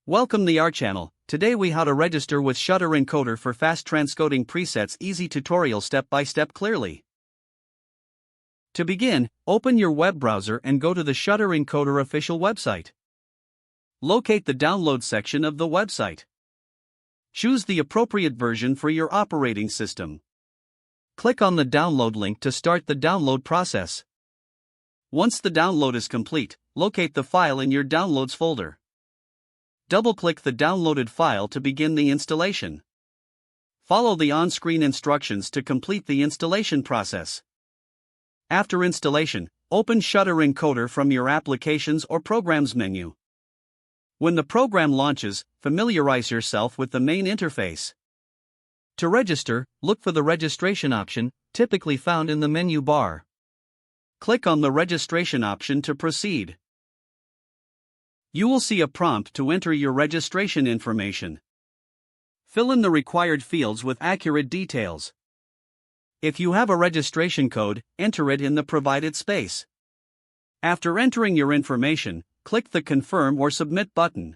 Welcome to our channel. Today we how to register with Shutter Encoder for fast transcoding presets. Easy tutorial step by step clearly. To begin, open your web browser and go to the Shutter Encoder official website. Locate the download section of the website. Choose the appropriate version for your operating system. Click on the download link to start the download process. Once the download is complete, locate the file in your downloads folder. Double-click the downloaded file to begin the installation. Follow the on-screen instructions to complete the installation process. After installation, open Shutter Encoder from your Applications or Programs menu. When the program launches, familiarize yourself with the main interface. To register, look for the registration option, typically found in the menu bar. Click on the registration option to proceed. You will see a prompt to enter your registration information. Fill in the required fields with accurate details. If you have a registration code, enter it in the provided space. After entering your information, click the Confirm or Submit button.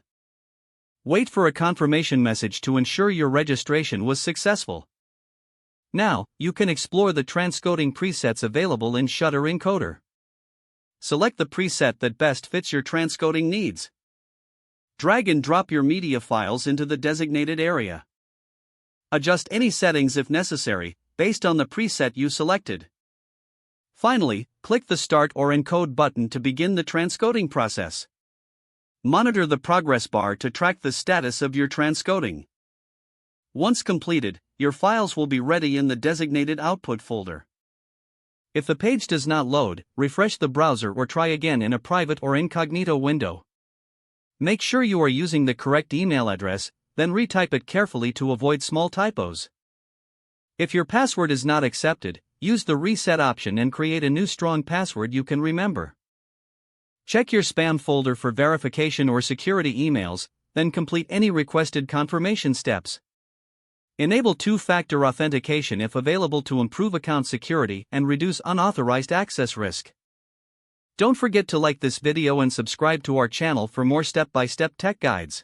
Wait for a confirmation message to ensure your registration was successful. Now, you can explore the transcoding presets available in Shutter Encoder. Select the preset that best fits your transcoding needs. Drag and drop your media files into the designated area. Adjust any settings if necessary, based on the preset you selected. Finally, click the Start or Encode button to begin the transcoding process. Monitor the progress bar to track the status of your transcoding. Once completed, your files will be ready in the designated output folder. If the page does not load, refresh the browser or try again in a private or incognito window. Make sure you are using the correct email address, then retype it carefully to avoid small typos. If your password is not accepted, use the reset option and create a new strong password you can remember. Check your spam folder for verification or security emails, then complete any requested confirmation steps. Enable two-factor authentication if available to improve account security and reduce unauthorized access risk. Don't forget to like this video and subscribe to our channel for more step-by-step tech guides.